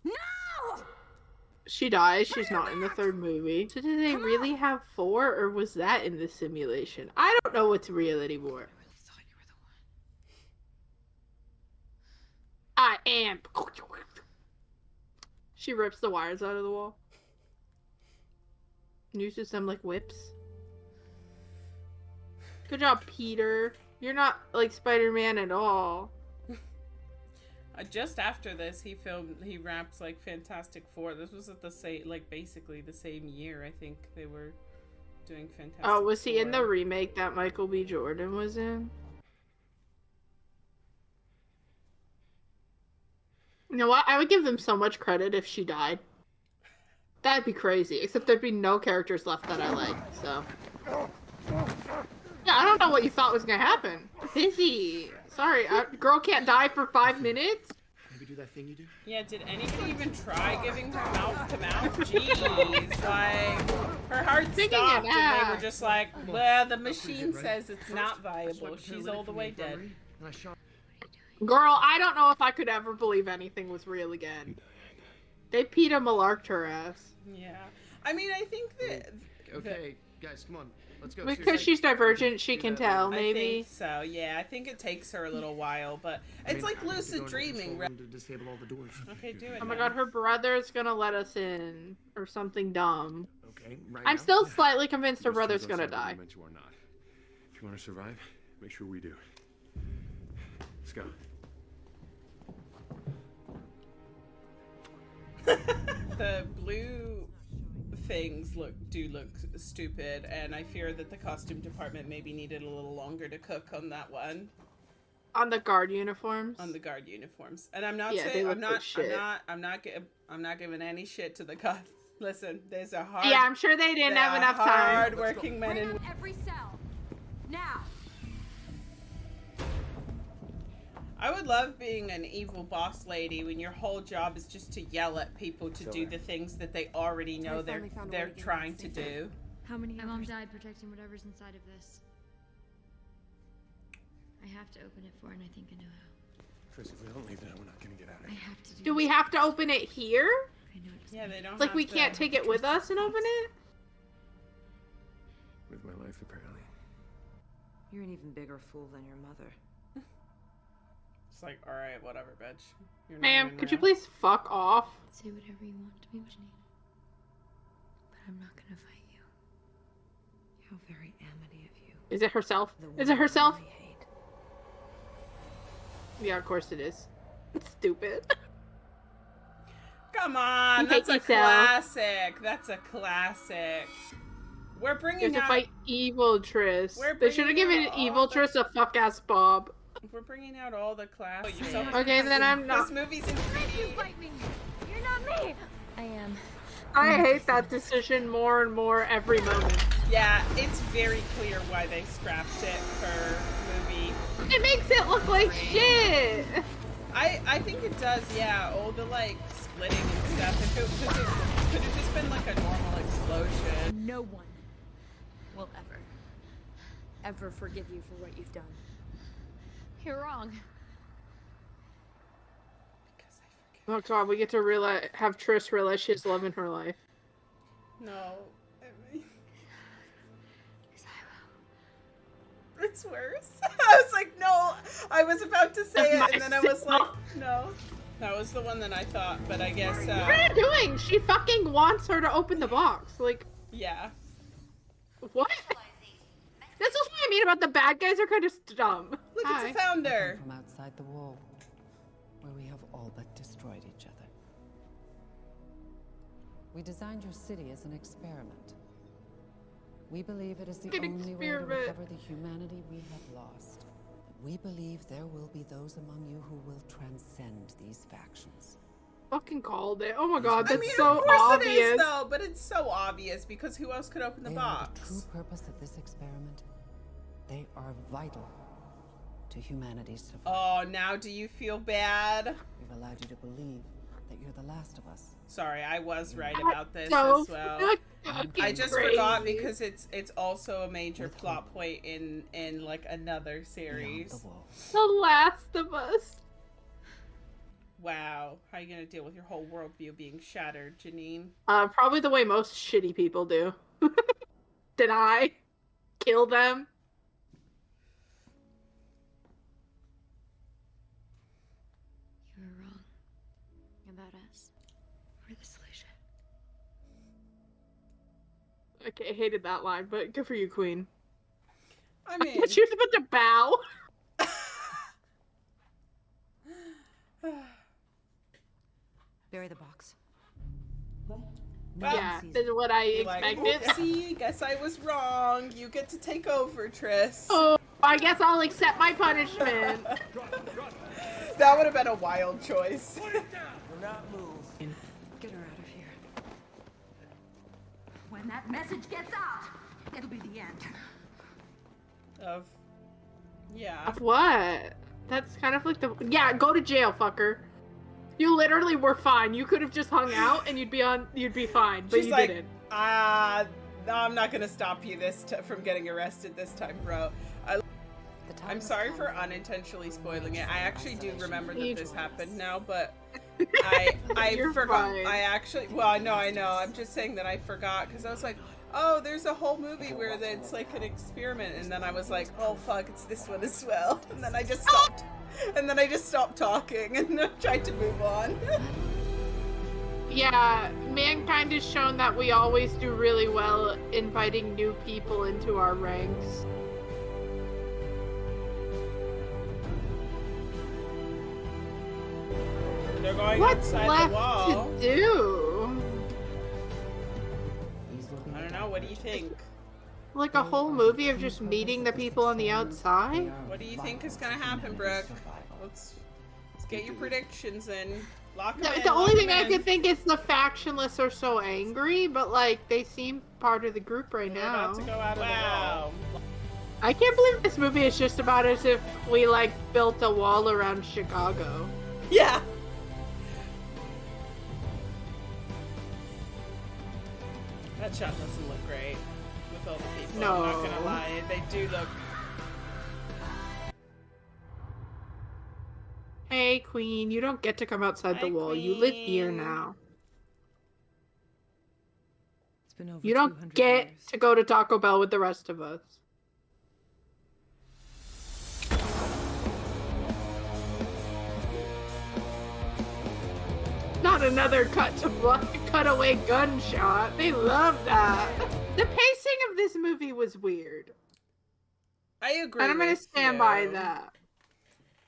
No! She dies. She's not in the third movie. So did they really have 4, or was that in the simulation? I don't know what's real anymore. I am. She rips the wires out of the wall. Uses them like whips. Good job, Peter. You're not like Spider-Man at all. Just after this, he wraps like Fantastic Four. This was at the same, like basically the same year. I think they were doing Fantastic Four. Oh, was he in the remake that Michael B. Jordan was in? You know what? I would give them so much credit if she died. That'd be crazy. Except there'd be no characters left that I like, so. Yeah, I don't know what you thought was gonna happen. Busy. Sorry, girl can't die for 5 minutes? Maybe do that thing you do? Yeah, did anybody even try giving her mouth to mouth? Jeez, like, her heart stopped and they were just like, well, the machine says it's not viable. She's all the way dead. Girl, I don't know if I could ever believe anything was real again. They Peter Malarked her ass. Yeah. I mean, I think that... Okay, guys, come on. Let's go. Because she's divergent, she can tell, maybe. I think so, yeah. I think it takes her a little while, but it's like lucid dreaming, right? To disable all the doors. Okay, do it. Oh my god, her brother's gonna let us in. Or something dumb. Okay, right I'm now. still slightly convinced her Let's brother's choose gonna our side, die. whether we're meant to or not. If you want to survive, make sure we do. Let's go. The blue things do look stupid, and I fear that the costume department maybe needed a little longer to cook on that one. On the guard uniforms? On the guard uniforms. And I'm not Yeah, saying they I'm look like shit. not giving any shit to the cops. Listen, there's a hard Yeah, I'm sure they didn't have enough time. Hard working men and every cell. Now. I would love being an evil boss lady when your whole job is just to yell at people to do the things that they already know they're trying to do. How many? My mom died protecting whatever's inside of this. I have to open it for her, and I think I know how. Triss, if we don't leave now, we're not gonna get out of I here. have to do. Do we have to open it here? Yeah, they don't. Like have we to. can't take it with us and open it? With my life, apparently. You're an even bigger fool than your mother. It's like, all right, whatever, bitch. You're not Ma'am, even could you real. please fuck off? Say whatever you want to me, Janine. But I'm not gonna fight you. How very Amity of you. Is it herself? Is it herself? Yeah, of course it is. It's stupid. Come on, You that's hate a yourself. classic. That's a classic. We're You bringing have to out. fight evil Triss. We're They should have bringing given out evil all the- Triss a fuck-ass Bob. We're bringing out all the classics. Okay, then I'm not. This movie's in 3D. Fight me. You're not me. I am. I hate that decision more and more every moment. Yeah, it's very clear why they scrapped it for movie. It makes it look like shit. I think it does. Yeah, all the like splitting and stuff. If it could have just been like a normal explosion. No one will ever forgive you for what you've done. You're wrong. Oh god, we get to have Triss realize she has love in her life. No. It's worse. I was like, no. I I was about to say it, and then I was like, no. That was the one that I thought, but I guess, What are you doing? She fucking wants her to open the box. Like, yeah. what? This is what I mean about the bad guys are kind of dumb. Look, Hi. it's a founder. From outside the wall, where we have all but destroyed each other. We designed your city as an experiment. We believe it is the only way to recover the humanity we have lost. We believe there will be those among you who will transcend these factions. Fucking called it. Oh my god, that's I mean, so of course obvious. it is, though, but it's so obvious because who else could open the They box? are the true purpose of this experiment. They are vital to humanity's survival. Oh, now do you feel bad? We've allowed you to believe that you're the last of us. Sorry, I was right about this so as well. I just crazy. forgot because it's also a major plot point in like another series. The Last of Us. Wow, how are you gonna deal with your whole worldview being shattered, Janine? Probably the way most shitty people do. Deny. Kill them. You were wrong about us. We're the solution. Okay, I hated that line, but good for you, Queen. I mean, she was about to bow. Bury the box. Well, yeah, this is what I expected. Oopsie, guess I was wrong. You get to take over, Triss. Oh, I guess I'll accept my punishment. That would have been a wild choice. Do not move. Get her out of here. When that message gets out, it'll be the end. Yeah. Of what? That's kind of like the... Yeah, go to jail, fucker. You literally were fine. You could have just hung out and you'd be fine, but She's you like, didn't. I'm not gonna stop you from getting arrested this time, bro. I'm sorry for unintentionally spoiling it. I actually do remember that this happened now, but I forgot. Fine. I actually, well, I know. I'm just saying that I forgot because I was like, oh, there's a whole movie where it's like an experiment, and then I was like, oh fuck, it's this one as well, and then I just stopped. And then I just stopped talking and tried to move on. Yeah, mankind has shown that we always do really well inviting new people into our ranks. They're going What's outside left the wall. to do? I don't know. What do you think? Like a whole movie of just meeting the people on the outside? What do you think is gonna happen, Brooke? Let's get your predictions in. Lock them in. The only lock thing them I in. could think is the factionless are so angry, but like they seem part of the group right They're now. about to go out of the wall. I can't believe this movie is just about as if we like built a wall around Chicago. Yeah. That shot doesn't look great with all the people. No. I'm not gonna lie, they do look. Hey, Queen, you don't get to come outside the Hi, wall. You live here Queen. now. It's been over You don't 200 get years. to go to Taco Bell with the rest of us. Not another cutaway gunshot. They love that. The pacing of this movie was weird. I agree. And I'm gonna with stand you. by that.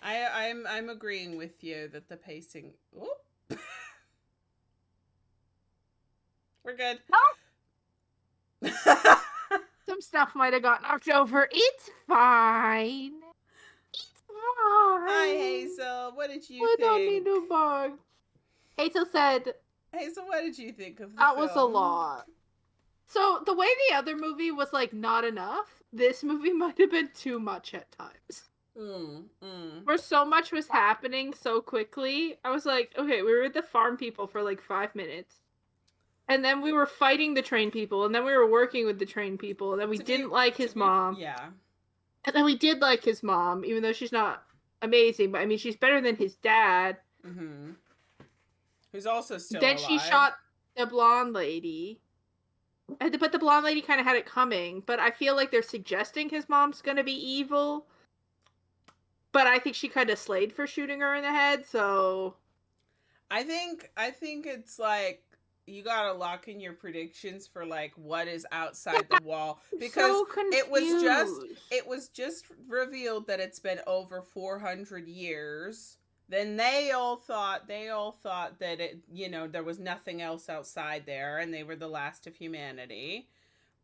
I'm agreeing with you that the pacing. Whoop. We're good. Some stuff might have got knocked over. It's fine. It's fine. Hi Hazel, what did you We think? don't need no bugs. Hazel said Hazel, what did you think of the that film? was a lot. So the way the other movie was like not enough, this movie might have been too much at times. Where so much was happening so quickly. I was like, okay, we were with the farm people for like 5 minutes. And then we were fighting the train people, and then we were working with the train people, and then we didn't like his mom. Yeah. And then we did like his mom, even though she's not amazing, but I mean she's better than his dad. Mm-hmm. Who's also still Then alive. she shot the blonde lady. But the blonde lady kind of had it coming. But I feel like they're suggesting his mom's gonna be evil. but I think she kind of slayed for shooting her in the head, so... I think it's like you gotta lock in your predictions for like what is outside the wall, because it was just revealed that it's been over 400 years. Then they all thought that it, you know, there was nothing else outside there and they were the last of humanity.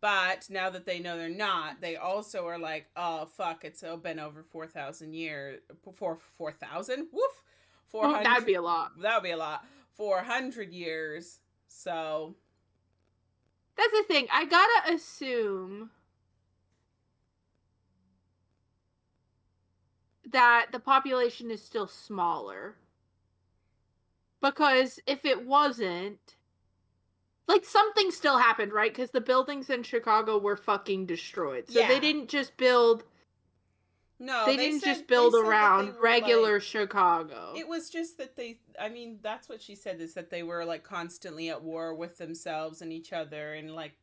But now that they know they're not, they also are like, oh fuck, it's been over 4,000 years. 4,000? Woof. 400. That'd be a lot. That would be a lot. 400 years. So that's the thing. I gotta assume that the population is still smaller. Because if it wasn't, like, something still happened, right? Because the buildings in Chicago were fucking destroyed. So they didn't just build... No, they didn't just build around regular Chicago. It was just that I mean, that's what she said, is that they were like constantly at war with themselves and each other, and like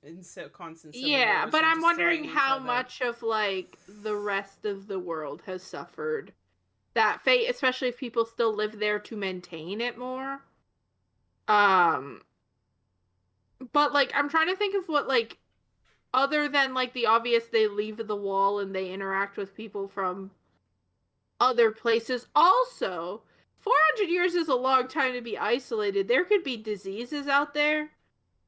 in constant civil wars, but I'm wondering how much of like the rest of the world has suffered that fate, especially if people still live there to maintain it more. But like I'm trying to think of what, like, other than, like, the obvious they leave the wall and they interact with people from other places. Also, 400 years is a long time to be isolated. There could be diseases out there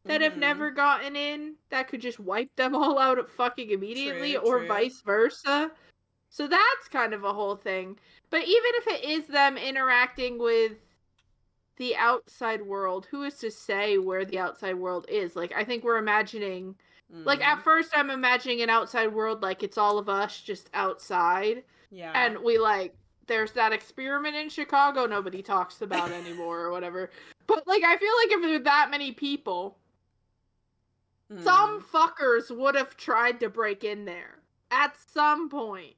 that have never gotten in that could just wipe them all out fucking immediately, or vice versa. So that's kind of a whole thing. But even if it is them interacting with the outside world, who is to say where the outside world is? Like, I think we're imagining... Like, at first, I'm imagining an outside world like it's all of us just outside. Yeah. And we, like, there's that experiment in Chicago nobody talks about anymore or whatever. But, like, I feel like if there were that many people, some fuckers would have tried to break in there at some point.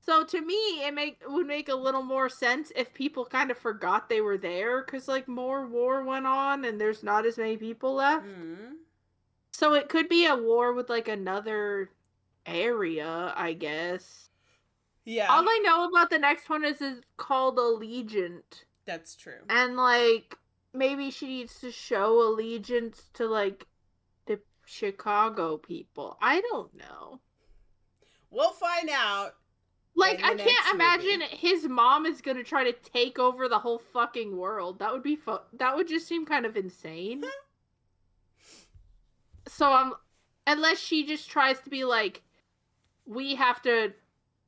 So, to me, it would make a little more sense if people kind of forgot they were there, because, like, more war went on and there's not as many people left. So it could be a war with, like, another area, I guess. Yeah. All I know about the next one is it's called Allegiant. That's true. And, like, maybe she needs to show allegiance to, like, the Chicago people. I don't know. We'll find out. Like, I can't imagine his mom is gonna try to take over the whole fucking world. That would be that would just seem kind of insane. So unless she just tries to be like, we have to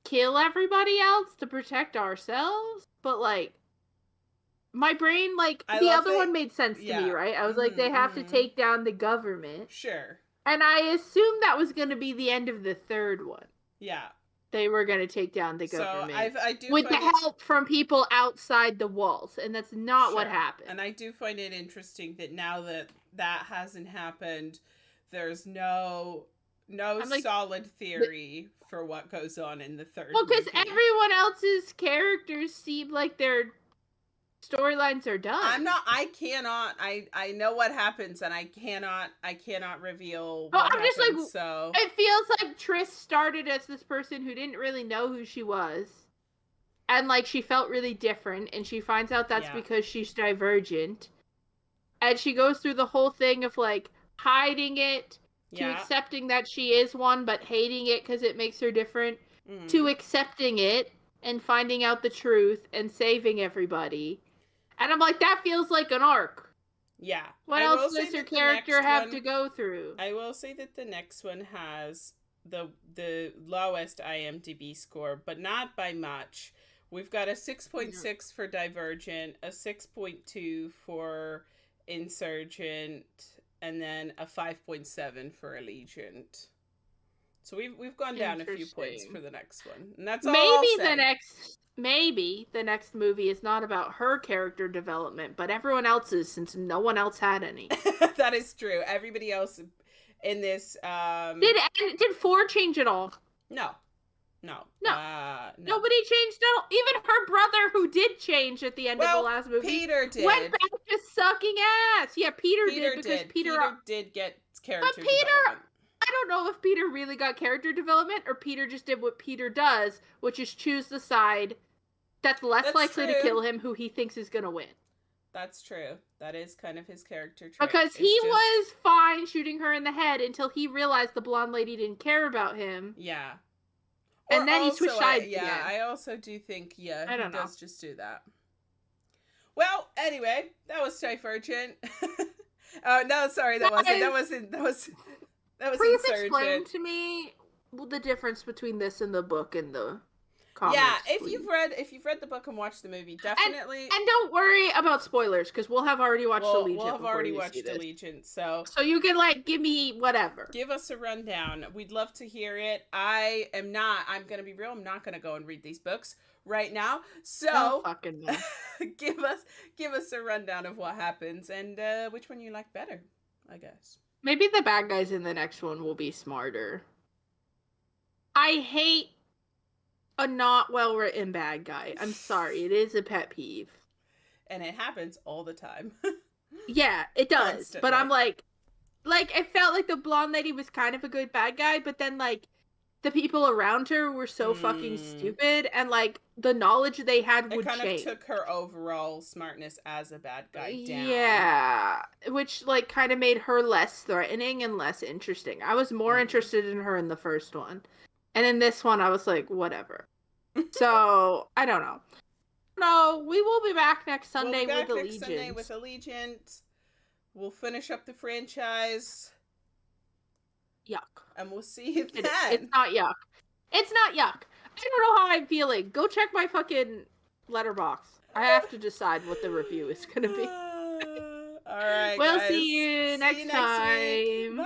kill everybody else to protect ourselves, but like, my brain, like, the other one made sense to me, right? I was like, they have to take down the government. Sure. And I assumed that was going to be the end of the third one. Yeah. They were going to take down the government. So I do with the help from people outside the walls, and that's not what happened. And I do find it interesting that now that hasn't happened, there's no solid theory for what goes on in the third movie. Well, because everyone else's characters seem like their storylines are done. I know what happens, and I cannot reveal well, what I'm happens, just like, so it feels like Triss started as this person who didn't really know who she was. And, like, she felt really different, and she finds out that's because she's divergent. And she goes through the whole thing of, like, hiding it, to accepting that she is one, but hating it because it makes her different, to accepting it, and finding out the truth, and saving everybody. And I'm like, that feels like an arc. Yeah. What else does her character have to go through? I will say that the next one has the lowest IMDb score, but not by much. We've got a 6.6 for Divergent, a 6.2 for Insurgent, and then a 5.7 for Allegiant. So we've gone down a few points for the next one, and that's all I'll say. Maybe the next movie is not about her character development, but everyone else's, since no one else had any. That is true. Everybody else in this did 4 change at all? No. Nobody changed at all. Even her brother, who did change at the end of the last movie, Peter did. went back to sucking ass. Yeah, Peter did because Peter did get character development. I don't know if Peter really got character development or Peter just did what Peter does, which is choose the side that's less likely to kill him, who he thinks is gonna win. That's true. That is kind of his character trait. Because he was fine shooting her in the head until he realized the blonde lady didn't care about him. Yeah. And then he switched sides yeah, again. I also do think, yeah, I don't he know. does just do that. Well, anyway, that was Divergent. Oh, no, sorry, that wasn't Please Insurgent. explain to me the difference between this and the book and the comics. Yeah, if please. you've read the book and watched the movie, definitely. And don't worry about spoilers, because we'll have already watched Allegiant. We'll have already watched Allegiant, so you can give me whatever. Give us a rundown. We'd love to hear it. I'm gonna be real, I'm not gonna go and read these books right now. So fucking no. give us a rundown of what happens and which one you like better, I guess. Maybe the bad guys in the next one will be smarter. I hate a not well-written bad guy. I'm sorry, it is a pet peeve. And it happens all the time. Yeah, it does. Constantly. But I'm like I felt like the blonde lady was kind of a good bad guy, but then the people around her were so fucking stupid, and the knowledge they had would change. It kind of took her overall smartness as a bad guy down. Yeah, which kind of made her less threatening and less interesting. I was more interested in her in the first one. And in this one, I was like, whatever. So, I don't know. No, we will be back next Sunday with Allegiant. We'll finish up the franchise. Yuck. And we'll see you then. It's not yuck. It's not yuck. I don't know how I'm feeling. Go check my fucking letterbox. I have to decide what the review is going to be. All right, We'll guys. see you next time. Week. Bye.